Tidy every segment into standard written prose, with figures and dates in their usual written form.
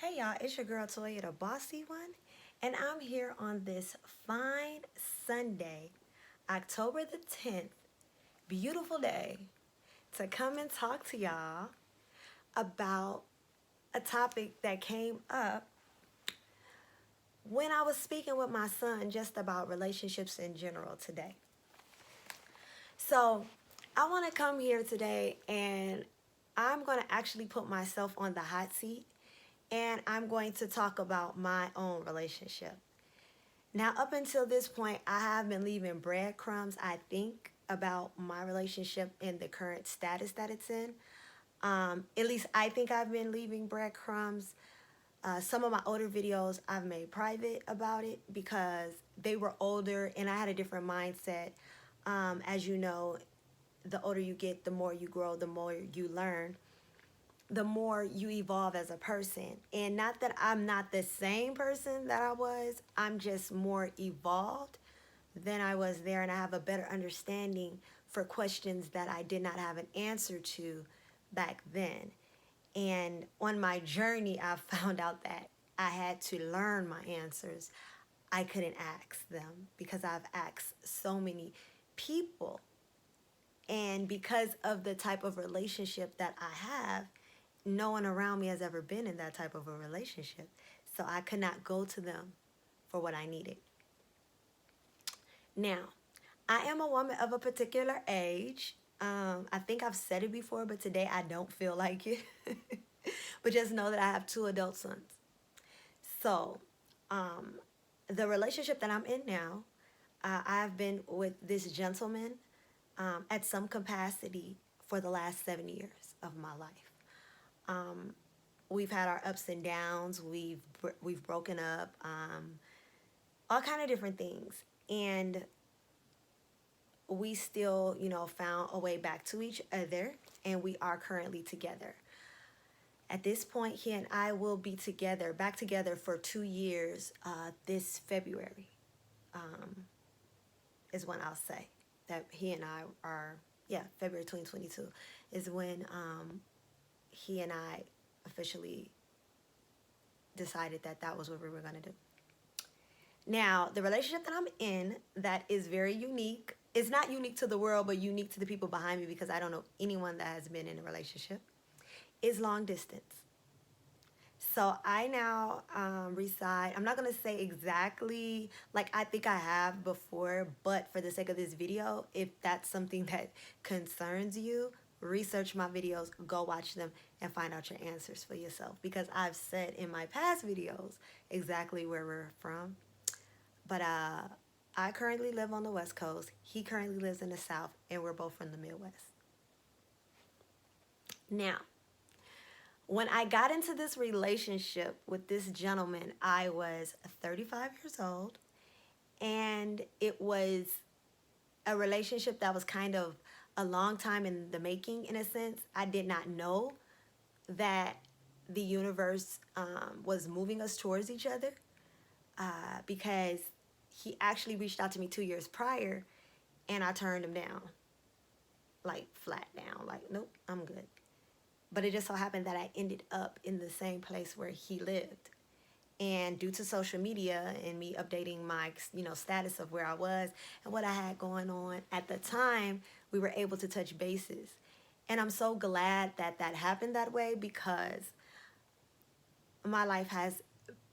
Hey y'all, it's your girl Toya, the bossy one, and I'm here on this fine Sunday, October the 10th, beautiful day, to come and talk to y'all about a topic that came up when I was speaking with my son just about relationships in general today. So, I want to come here today and I'm going to actually put myself on the hot seat and I'm going to talk about my own relationship. Now, up until this point, I have been leaving breadcrumbs, I think, about my relationship and the current status that it's in. At least I think I've been leaving breadcrumbs. Some of my older videos I've made private about it because they were older and I had a different mindset. As you know, the older you get, the more you grow, the more you learn, the more you evolve as a person. And not that I'm not the same person that I was, I'm just more evolved than I was there, and I have a better understanding for questions that I did not have an answer to back then. And on my journey, I found out that I had to learn my answers. I couldn't ask them because I've asked so many people. And because of the type of relationship that I have, no one around me has ever been in that type of a relationship. So I could not go to them for what I needed. Now, I am a woman of a particular age. I think I've said it before, but today I don't feel like it. But just know that I have two adult sons. So, um, the relationship that I'm in now, I've been with this gentleman at some capacity for the last 7 years of my life. We've had our ups and downs. We've broken up, all kind of different things, and we still, found a way back to each other, and we are currently together. At this point, he and I will be together, back together for 2 years. This February is when I'll say that he and I are. Yeah, February 2022 is when he and I officially decided that that was what we were going to do. Now, the relationship that I'm in that is very unique. It's not unique to the world, but unique to the people behind me because I don't know anyone that has been in a relationship, is long distance. So I now reside, I'm not going to say exactly like I think I have before, but for the sake of this video, if that's something that concerns you, research my videos, go watch them, and find out your answers for yourself. Because I've said in my past videos exactly where we're from. But I currently live on the West Coast. He currently lives in the South, and we're both from the Midwest. Now, when I got into this relationship with this gentleman, I was 35 years old, and it was a relationship that was kind of a long time in the making, in a sense. I did not know that the universe was moving us towards each other because he actually reached out to me 2 years prior, and I turned him down, like flat down, like, nope, I'm good. But it just so happened that I ended up in the same place where he lived. And due to social media and me updating my, status of where I was and what I had going on at the time, we were able to touch bases. And I'm so glad that that happened that way because my life has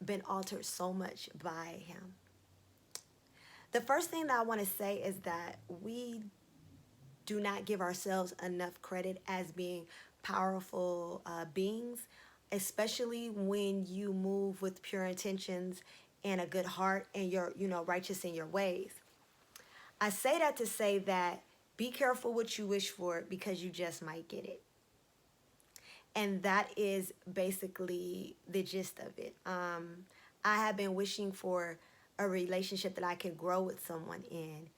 been altered so much by him. The first thing that I want to say is that we do not give ourselves enough credit as being powerful beings, especially when you move with pure intentions and a good heart and you're, righteous in your ways. I say that to say that be careful what you wish for because you just might get it. And that is basically the gist of it. I have been wishing for a relationship that I could grow with someone in.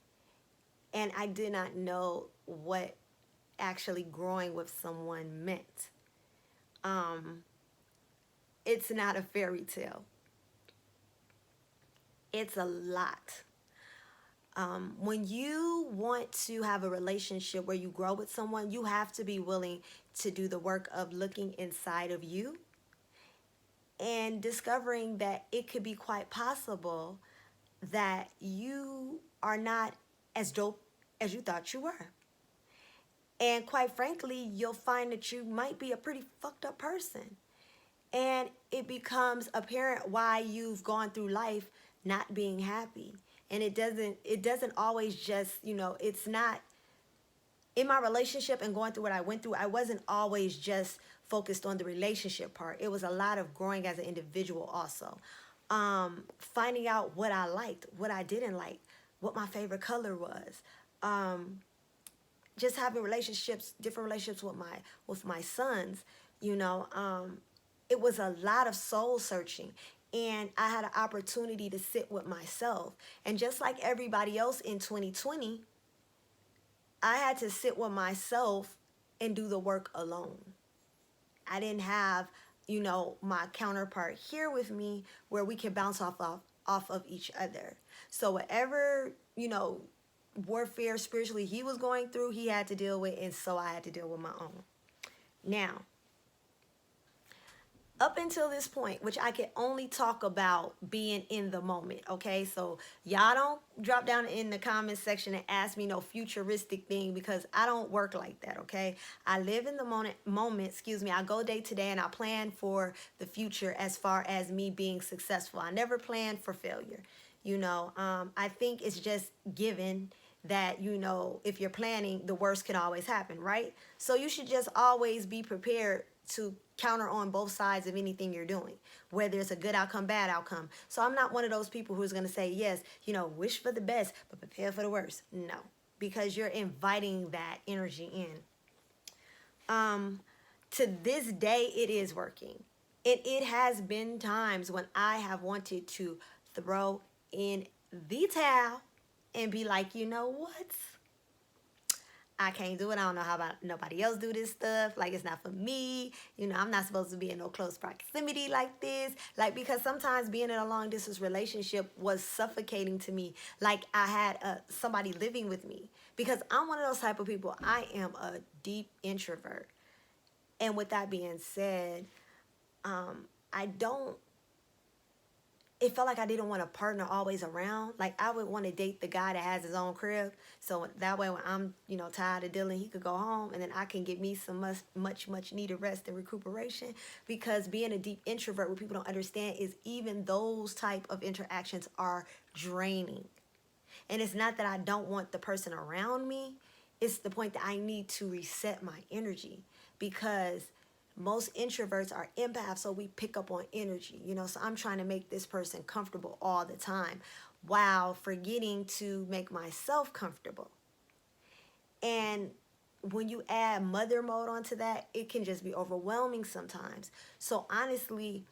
And I did not know what actually growing with someone meant. It's not a fairy tale. It's a lot. When you want to have a relationship where you grow with someone, you have to be willing to do the work of looking inside of you and discovering that it could be quite possible that you are not as dope as you thought you were. And quite frankly, you'll find that you might be a pretty fucked up person. And it becomes apparent why you've gone through life not being happy. And it doesn't always just, it's not in my relationship and going through what I went through, I wasn't always just focused on the relationship part. It was a lot of growing as an individual also. Finding out what I liked, what I didn't like, what my favorite color was. Just having relationships, different relationships with my sons, it was a lot of soul searching. And I had an opportunity to sit with myself. And just like everybody else in 2020, I had to sit with myself and do the work alone. I didn't have, my counterpart here with me where we can bounce off of each other. So whatever, warfare spiritually he was going through, he had to deal with, and so I had to deal with my own. Now, up until this point, which I can only talk about being in the moment, okay? So y'all don't drop down in the comment section and ask me no futuristic thing, because I don't work like that, okay? I live in the moment, I go day to day, and I plan for the future as far as me being successful. I never plan for failure. I think it's just given that, if you're planning, the worst can always happen, right? So you should just always be prepared to counter on both sides of anything you're doing, whether it's a good outcome, bad outcome. So I'm not one of those people who's going to say, yes, wish for the best, but prepare for the worst. No, because you're inviting that energy in. To this day, it is working. It has been times when I have wanted to throw in the towel and be like, you know what? I can't do it. I don't know how about nobody else do this stuff. Like, it's not for me. I'm not supposed to be in no close proximity like this. Like, because sometimes being in a long distance relationship was suffocating to me. Like, I had somebody living with me, because I'm one of those type of people. I am a deep introvert. And with that being said, it felt like I didn't want a partner always around. Like, I would want to date the guy that has his own crib. So that way when I'm, tired of dealing, he could go home, and then I can get me some much needed rest and recuperation. Because being a deep introvert, what people don't understand is even those type of interactions are draining. And it's not that I don't want the person around me. It's the point that I need to reset my energy, because most introverts are empaths, so we pick up on energy, so I'm trying to make this person comfortable all the time while forgetting to make myself comfortable. And when you add mother mode onto that, it can just be overwhelming sometimes. So honestly,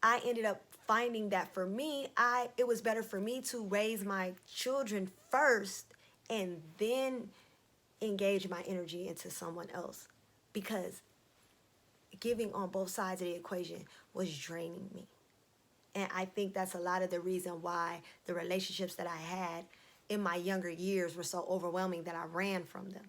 I ended up finding that for me, it was better for me to raise my children first and then engage my energy into someone else, because giving on both sides of the equation was draining me. And I think that's a lot of the reason why the relationships that I had in my younger years were so overwhelming that I ran from them.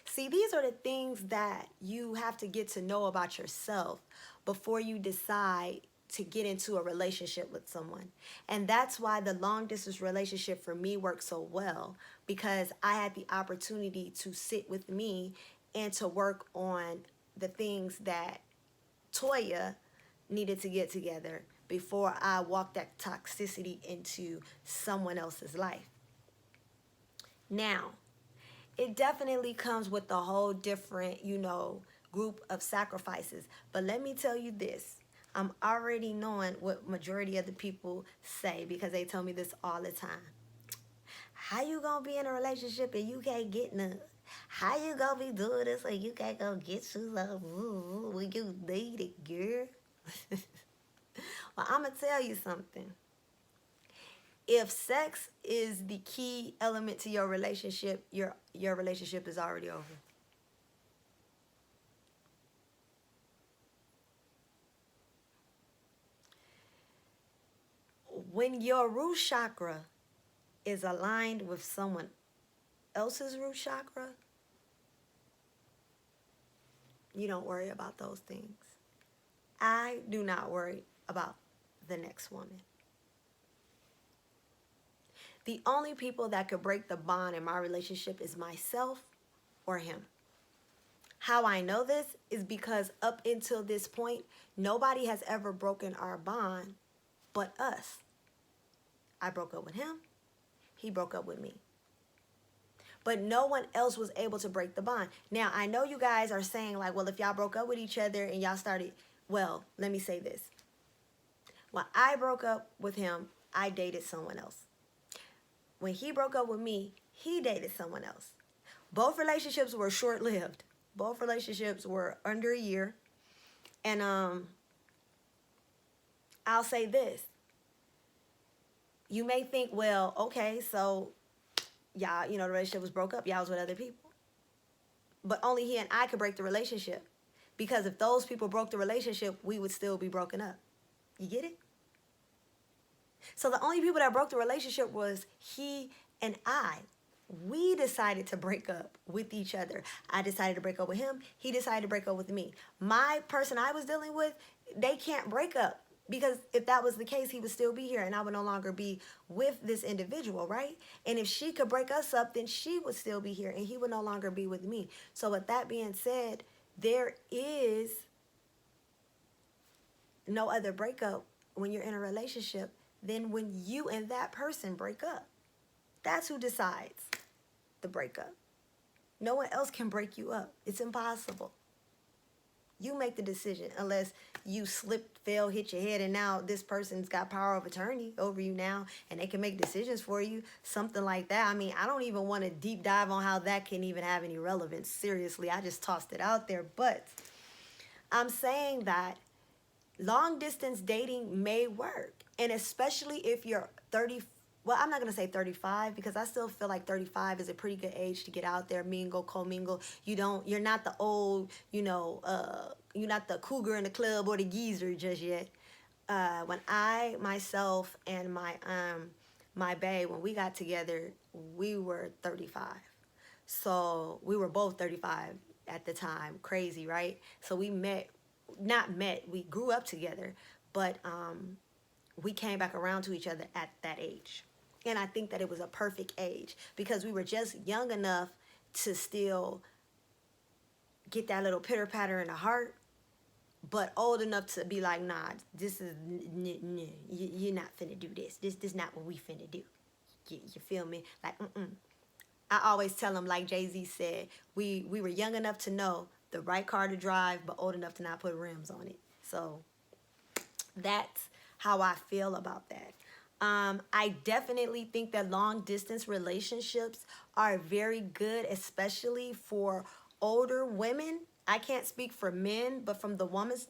See, these are the things that you have to get to know about yourself before you decide to get into a relationship with someone. And that's why the long distance relationship for me worked so well, because I had the opportunity to sit with me and to work on the things that Toya needed to get together before I walked that toxicity into someone else's life. Now, it definitely comes with a whole different, group of sacrifices. But let me tell you this. I'm already knowing what majority of the people say, because they tell me this all the time. How you gonna be in a relationship and you can't get none? How you gonna be doing this and you can't go get you some when you need it, girl? Well, I'm gonna tell you something. If sex is the key element to your relationship, your relationship is already over. When your root chakra is aligned with someone else's root chakra, you don't worry about those things. I do not worry about the next woman. The only people that could break the bond in my relationship is myself or him. How I know this is because up until this point, nobody has ever broken our bond but us. I broke up with him. He broke up with me. But no one else was able to break the bond. Now, I know you guys are saying like, well, if y'all broke up with each other and y'all started, well, let me say this. When I broke up with him, I dated someone else. When he broke up with me, he dated someone else. Both relationships were short-lived. Both relationships were under a year. And I'll say this. You may think, well, okay, so y'all, the relationship was broke up. Y'all was with other people. But only he and I could break the relationship. Because if those people broke the relationship, we would still be broken up. You get it? So the only people that broke the relationship was he and I. We decided to break up with each other. I decided to break up with him. He decided to break up with me. My person I was dealing with, they can't break up. Because if that was the case, he would still be here and I would no longer be with this individual, right? And if she could break us up, then she would still be here and he would no longer be with me. So with that being said, there is no other breakup when you're in a relationship than when you and that person break up. That's who decides the breakup. No one else can break you up. It's impossible. You make the decision unless you slip, fell, hit your head, and now this person's got power of attorney over you now, and they can make decisions for you, something like that. I mean, I don't even want to deep dive on how that can even have any relevance. Seriously, I just tossed it out there. But I'm saying that long distance dating may work, and especially if you're 30. Well, I'm not going to say 35 because I still feel like 35 is a pretty good age to get out there, mingle, co-mingle. You're not the old, you're not the cougar in the club or the geezer just yet. When I, myself, and my bae, when we got together, we were 35. So we were both 35 at the time. Crazy, right? So we we grew up together, but we came back around to each other at that age. And I think that it was a perfect age because we were just young enough to still get that little pitter patter in the heart, but old enough to be like, nah, this is, you're not finna do this. This not what we finna do. You feel me? Like, I always tell them, like Jay-Z said, we were young enough to know the right car to drive, but old enough to not put rims on it. So that's how I feel about that. I definitely think that long distance relationships are very good, especially for older women. I can't speak for men, but from the woman's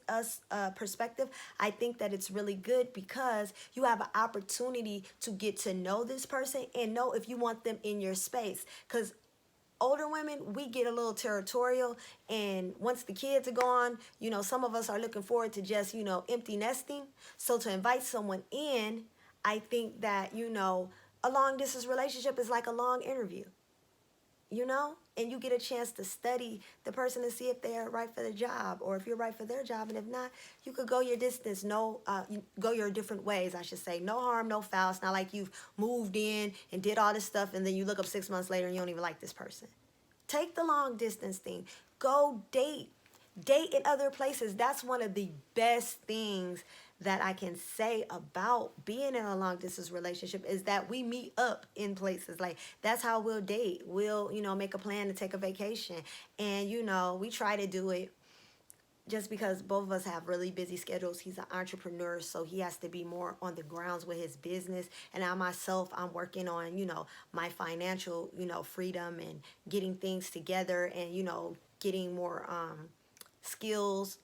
perspective, I think that it's really good because you have an opportunity to get to know this person and know if you want them in your space. Because older women, we get a little territorial, and once the kids are gone, some of us are looking forward to just, empty nesting. So to invite someone in, I think that, a long distance relationship is like a long interview, and you get a chance to study the person to see if they're right for the job or if you're right for their job. And if not, you could go your distance, go your different ways, I should say. No harm, no foul. It's not like you've moved in and did all this stuff and then you look up 6 months later and you don't even like this person. Take the long distance thing. Go date. Date in other places. That's one of the best things that I can say about being in a long distance relationship is that we meet up in places. Like, that's how we'll date. We'll, make a plan to take a vacation. And, we try to do it just because both of us have really busy schedules. He's an entrepreneur, so he has to be more on the grounds with his business. And I myself, I'm working on, my financial, freedom and getting things together and, getting more skills,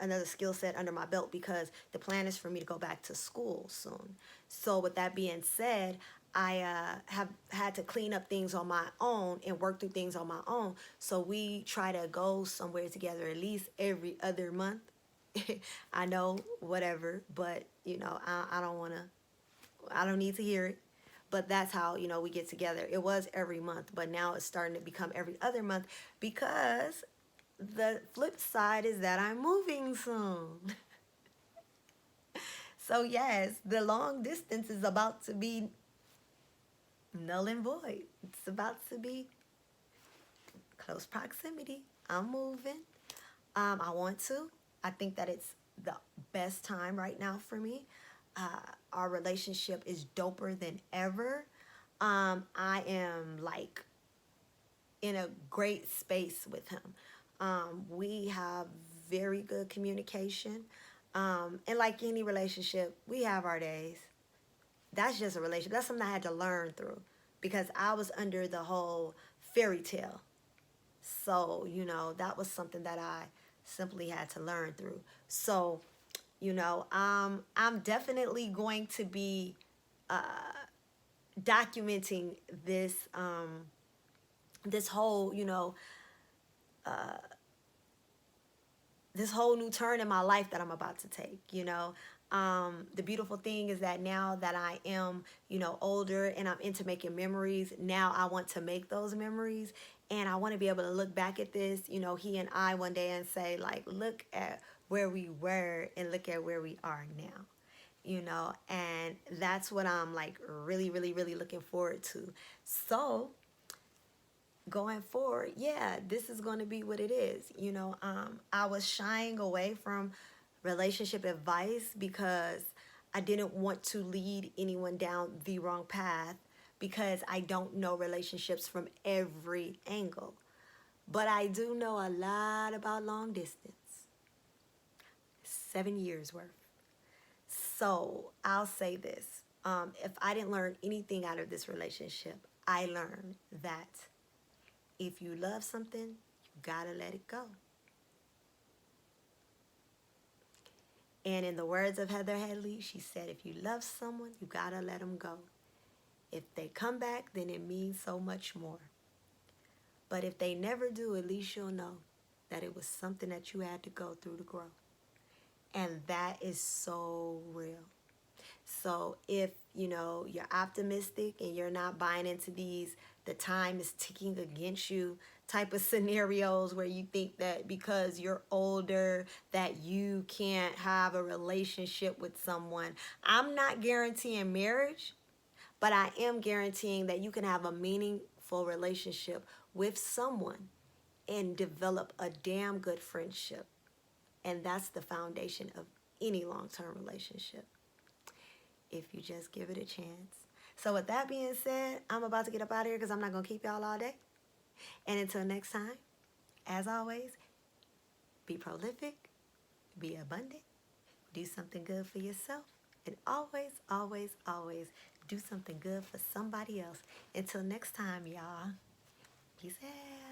another skill set under my belt because the plan is for me to go back to school soon. So with that being said, I have had to clean up things on my own and work through things on my own. So we try to go somewhere together at least every other month. I know, whatever, but I don't need to hear it. But that's how, we get together. It was every month, but now it's starting to become every other month because the flip side is that I'm moving soon. So yes, the long distance is about to be null and void. It's about to be close proximity. I'm moving. I want to. I think that it's the best time right now for me. Our relationship is doper than ever. I am like in a great space with him. We have very good communication. And like any relationship, we have our days. That's just a relationship. That's something I had to learn through because I was under the whole fairy tale. So, that was something that I simply had to learn through. So, I'm definitely going to be documenting this whole, this whole new turn in my life that I'm about to take. The beautiful thing is that now that I am, older and I'm into making memories, now I want to make those memories and I want to be able to look back at this, he and I one day and say, like, look at where we were and look at where we are now. And that's what I'm like really, really, really looking forward to. So, going forward, yeah, this is going to be what it is. I was shying away from relationship advice because I didn't want to lead anyone down the wrong path because I don't know relationships from every angle. But I do know a lot about long distance. 7 years worth. So I'll say this. If I didn't learn anything out of this relationship, I learned that if you love something, you gotta let it go. And in the words of Heather Headley, she said, if you love someone, you gotta let them go. If they come back, then it means so much more. But if they never do, at least you'll know that it was something that you had to go through to grow. And that is so real. So if, you're optimistic and you're not buying into these, the time is ticking against you type of scenarios where you think that because you're older that you can't have a relationship with someone. I'm not guaranteeing marriage, but I am guaranteeing that you can have a meaningful relationship with someone and develop a damn good friendship. And that's the foundation of any long-term relationship, if you just give it a chance. So with that being said, I'm about to get up out of here because I'm not going to keep y'all all day. And until next time, as always, be prolific, be abundant, do something good for yourself, and always, always, always do something good for somebody else. Until next time, y'all. Peace out.